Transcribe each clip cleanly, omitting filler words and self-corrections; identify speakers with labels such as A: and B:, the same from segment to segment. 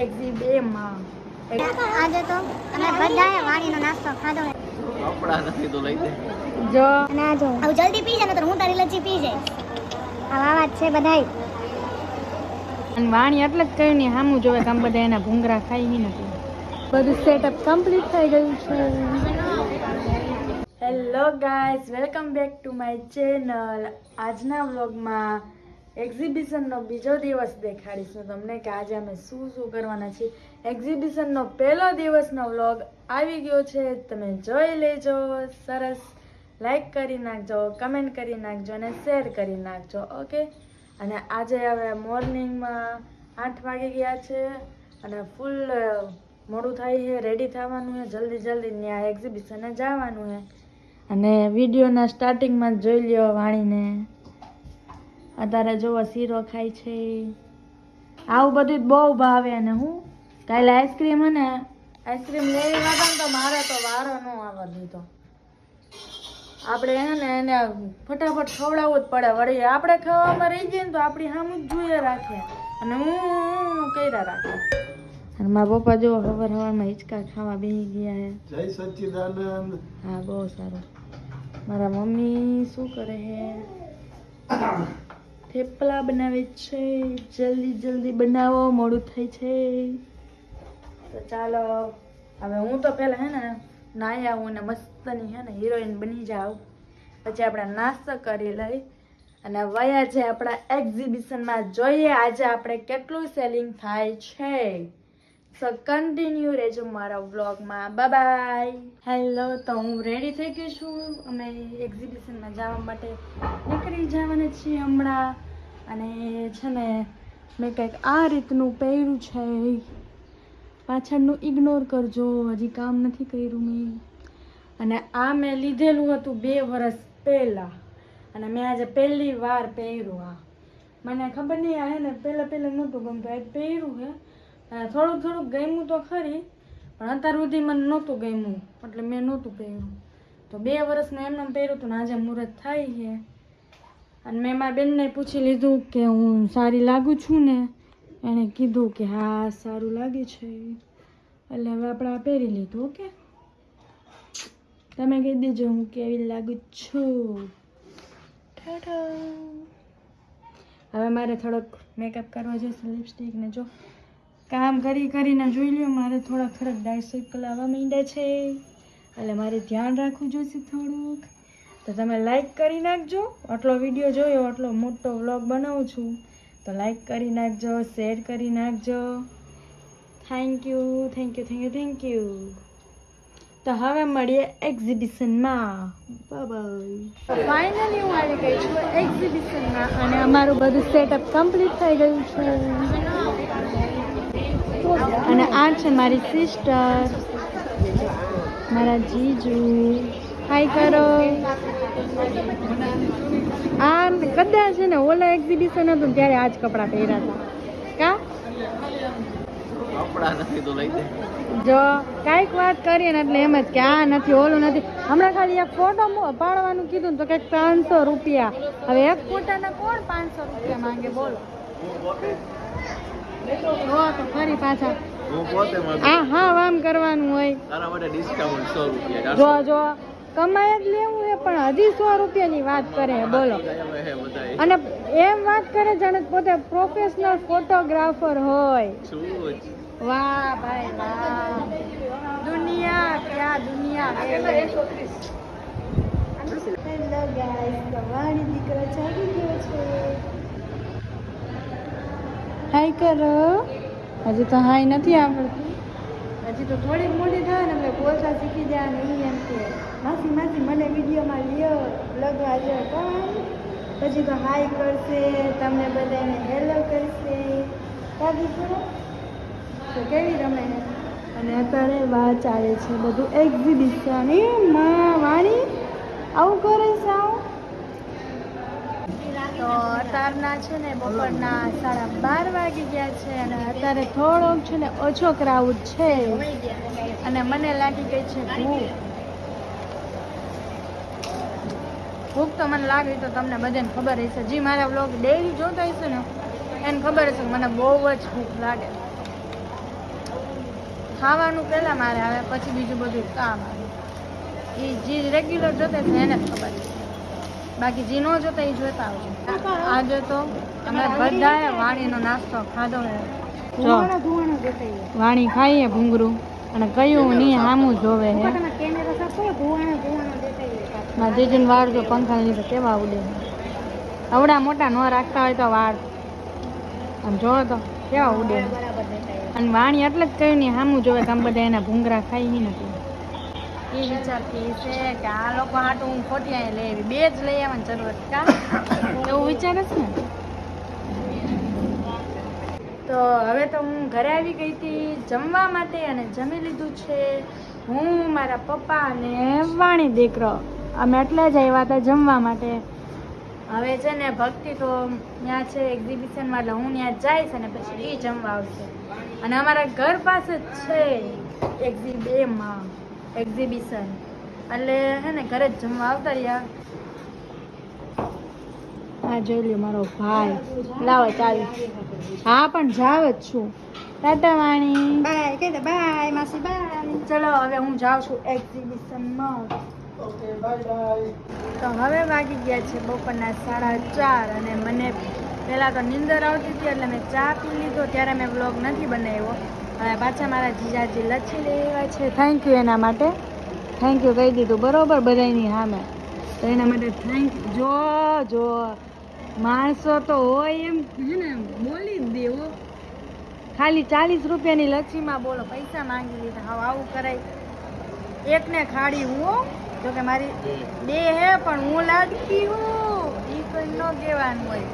A: એક્ઝિબિશનમાં.
B: આજે તો અમે બધાએ વાણીનો નાસ્તો ખાધો.
C: કપડા નથી તો લઈ દે.
A: જો
B: અને આ જો આવ જલ્દી પી જા, નતર હું તારી લચ્છી પી જઈશ. આ વાત છે બધાય.
A: અને વાણી એટલે જ કહ્યું ને સામું જોવે કામ બધા એના ભૂંગરા ખાઈ નથી. બધું સેટઅપ કમ્પ્લીટ થઈ ગયું છે. Hello guys, welcome back to my channel. આજના વ્લોગમાં એક્ઝિબિશનનો બીજો દિવસ દેખાડીશું તમને કે આજે અમે શું શું કરવાના છીએ. એક્ઝિબિશનનો પહેલો દિવસનો વ્લોગ આવી ગયો છે, તમે જોઈ લેજો. સરસ લાઈક કરી નાખજો, કમેન્ટ કરી નાખજો અને શેર કરી નાખજો. ઓકે. અને આજે હવે મોર્નિંગમાં 8 વાગી ગયા છે અને ફૂલ મોડું થાય છે, રેડી થવાનું છે જલ્દી ત્યાં એક્ઝિબિશને જવાનું છે. અને વિડીયોના સ્ટાર્ટિંગમાં જ જોઈ લ્યો વાણીને અત્યારે જોવો શીરો ખાય છે. આવું બધું બહુ ભાવે. અને હું કાલે આઈસ્ક્રીમ હે ને આઈસ્ક્રીમ લેવી હતા ને તો મારે તો વારો ન આવવા દીધો. આપણે એને ફટાફટ ખવડાવવું જ પડે. વળી આપણે ખાવામાં રહી જઈએ ને તો આપણી સામું જ જોઈએ રાખે અને હું કર્યા રાખે. અને મારા પપ્પા જો સવારમાં હિંચકા ખાવા બેસી ગયા છે.
C: જય સચ્ચિદાનંદ.
A: હા, બહુ સારું. મારા મમ્મી શું કરે છે? થેપલા બનાવે છે. જલ્દી બનાવો, મોડું થાય છે. તો ચાલો હવે હું તો પહેલાં હે ને નાહી આવું ને મસ્તની હે ને હિરોઈન બની જાઉં. પછી આપણે નાસ્તો કરી લઈ અને વયા છે આપણા એક્ઝિબિશનમાં. જોઈએ આજે આપણે કેટલું સેલિંગ થાય છે. સો કન્ટિન્યુ રહેજો મારા વ્લોગમાં. બાય. હેલો, તો હું રેડી થઈ ગઈ છું. અમે એક્ઝિબિશનમાં જવા માટે નીકળી જવાના છીએ હમણાં. અને છે ને મેં કંઈક આ રીતનું પહેર્યું છે. પાછળનું ઇગ્નોર કરજો, હજી કામ નથી કર્યું મેં. અને આ મેં લીધેલું હતું 2 વર્ષ પહેલાં અને મેં આજે પહેલી વાર પહેર્યું. આ મને ખબર નહીં, આ હે ને પહેલાં નહોતું ગમતું, આ પહેર્યું છે. થોડુંક ગમ્યું તો ખરી, પણ અત્યાર સુધી મને નહોતું ગમ્યું એટલે મેં નહોતું પહેર્યું. તો 2 વર્ષનું એમને પહેર્યું હતું ને આજે મુહૂર્ત થાય છે. અને મેં મારા બેનને પૂછી લીધું કે હું સારી લાગુ છું ને. એણે કીધું કે હા સારું લાગે છે. એટલે હવે આપણે આ પહેરી લીધું. ઓકે, તમે કહી દેજો હું કેવી લાગુ છું. હવે મારે થોડોક મેકઅપ કરવો જોઈશે, લિપસ્ટિક ને જો કામ કરીને જોઈ લ્યો મારે થોડાક ડાર્ક સર્કલ આવવા માંડ્યા છે એટલે મારે ધ્યાન રાખવું જોઈશે થોડુંક. તો તમે લાઈક કરી નાખજો. આટલો વિડીયો જોયો, આટલો મોટો વ્લોગ બનાવું છું તો લાઈક કરી નાખજો, શેર કરી નાખજો. Thank you. તો હવે મળીએ એક્ઝિબિશનમાં. બાય. ફાઇનલી હું આવી ગઈ છું એક્ઝિબિશનમાં અને અમારું બધું સેટઅપ કમ્પ્લીટ થઈ ગયું છે. અને આ છે મારી સિસ્ટર, મારા જીજુ. હાય કરો. આ કદાચ છે ને ઓલા એક્ઝિબિશન હતું ત્યારે આ જ કપડાં પહેર્યા હતા.
C: કપડા નથી તો લઈ દે.
A: જો કાંઈક વાત કરીએ ને એટલે એમ જ કે આ નથી ઓલું નથી. હમણાં ખાલી એક ફોટો પાડવાનું કીધું ને તો કંઈક 500 રૂપિયા. હવે એક ફોટાના કોણ 500 રૂપિયા માંગે બોલો? જો તો ફરી પાછા
C: હું પોતે
A: હા આમ કરવાનું હોય.
C: તારા માટે ડિસ્કાઉન્ટ 100 રૂપિયા.
A: જો કમાય જ લેવું છે પણ હજી 100 રૂપિયાની વાત કરે બોલો. અને એમ વાત કરે જાણે પોતે પ્રોફેશનલ ફોટોગ્રાફર હોય. વાહ ભાઈ વાહ. દુનિયા ક્યાં દુનિયા. હેલો ગાઈસ, તમારી દીકરો જાગી ગયો છે. હાય કરો. હજી તો હાય નથી આવડતું, હજી તો થોડીક મોટી થાય ને એટલે બોલતા શીખી જાય ને એમ કે માસી મને વિડીયોમાં લ્યો, લગવા લ્યો. પણ પછી તો હાય કરશે, તમને બધાને હેલો કરશે. દાદી કરો તો કેવી રમે. અને અત્યારે વાત ચાલે છે બધું એક્ઝિબિશન. એ માં વાણી આવું કરે છે આવું. તો અત્યારના છે ને બપોરના 12:30 વાગી ગયા છે અને અત્યારે થોડોક છે ને ઓછો ક્રાઉડ છે અને મને લાગી ગઈ છે ભૂખ તો મને લાગી તો તમને બધાને ખબર હશે. જે મારા વ્લોગ ડેઈલી જોતા હશે ને એને ખબર હશે કે મને બહુ જ ભૂખ લાગે. ખાવાનું પહેલાં મારે આવે, પછી બીજું બધું કામ આવે. એ જે રેગ્યુલર જોતા છે એને જ ખબર છે, બાકી જે ન જોતા એ જોતા આવજો. આજે તો અમે બધાએ વાણીનો નાસ્તો ખાધો ને. જો વાણી ખાઈએ ભૂંગરું અને કયું નહીં સામું જોવે હે. મારા જીજુને વાળ જો પંખા લીધે કેવા ઉડે. અવડા મોટા ન રાખતા હોય તો વાળ આમ જોવો તો કેવા ઉડે. અને વાણી એટલે જ કહ્યું નહીં સામું જોવે કે આમ બધા એના ભૂંગરા ખાઈ નથી. એ વિચારતી છે કે આ લોકો હાટું હું ખોટી અહીં લઈ આવી, બે જ લઈ આવવાની જરૂર કા એવું વિચારે છે ને. તો હવે તો હું ઘરે આવી ગઈ હતી જમવા માટે અને જમી લીધું છે. હું મારા પપ્પા અને વાણી દીકરો અમે એટલે જ આવ્યા હતા જમવા માટે. હવે છે ને ભક્તિ તો ત્યાં છે એક્ઝિબિશનમાં, એટલે હું ત્યાં જઈશ અને પછી એ જમવા આવશે. અને અમારા ઘર પાસે જ છે એક્ઝિબિશન, એટલે હે ને ઘરે જ જમવા આવતા રહ્યા. હા જોઈ લ્યો મારો ભાઈ, લાવો ચાલ. હા પણ જાવ જ છું. ટાટા વાણી, બાય કહી દે, બાય માસી બાય. ચલો હવે હું જાઉં છું એક્ઝિબિશનમાં.
C: Okay bye bye.
A: તો હવે વાગી ગયા છે બપોરના 4:30 અને મને પહેલાં તો નીંદર આવતી હતી એટલે મેં ચા પી લીધો, ત્યારે મેં વ્લોગ નથી બનાવ્યો. હવે પાછા મારા જીજાજી લચ્છી લેવા છે, થેન્ક યુ એના માટે. થેન્ક યુ કહી દીધું બરાબર બધાની સામે, તો એના માટે થેન્ક યુ. જો માણસો તો હોય એમ હે ને બોલી જ દેવો. ખાલી 40 રૂપિયાની લચ્છીમાં બોલો પૈસા માંગી લીધા. હવે આવું કરાય? એકને ખાડી હું, જો કે મારી બે હે પણ હું લાડકી હું, એ કોઈ ન કહેવાનું હોય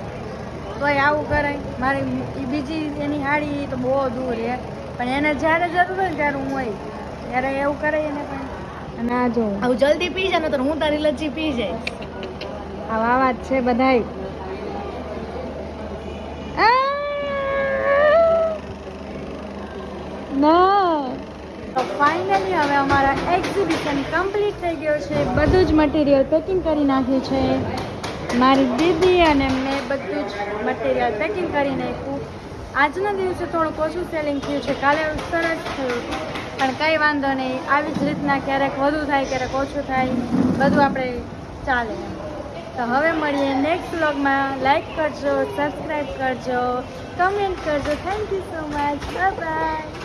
A: તોય આવું કરાય. મારી બીજી એની હાડી તો બહુ દૂર હે, પણ એને જ્યારે જરૂર હોય ને ત્યારે હું હોય ત્યારે એવું કરાય એને. પણ અને આ જો આવું જલ્દી પી જાય ને તો હું તારી લચ્છી પી જાય. આવા વાત છે બધાય. તો ફાઇનલી હવે અમારા એક્ઝિબિશન કમ્પ્લીટ થઈ ગયો છે. બધું જ મટીરિયલ પેકિંગ કરી નાખ્યું છે મારી દીદી અને મેં. બધું જ મટીરિયલ પેકિંગ કરી નાખ્યું. આજના દિવસે થોડુંક ઓછું સેલિંગ થયું છે, કાલે સરસ થયું પણ કંઈ વાંધો નહીં. આવી જ રીતના ક્યારેક વધુ થાય ક્યારેક ઓછું થાય, બધું આપણે ચાલે. તો હવે મળીએ નેક્સ્ટ વ્લોગમાં. લાઈક કરજો, સબસ્ક્રાઈબ કરજો, કમેન્ટ કરજો. Thank you so much. Bye bye.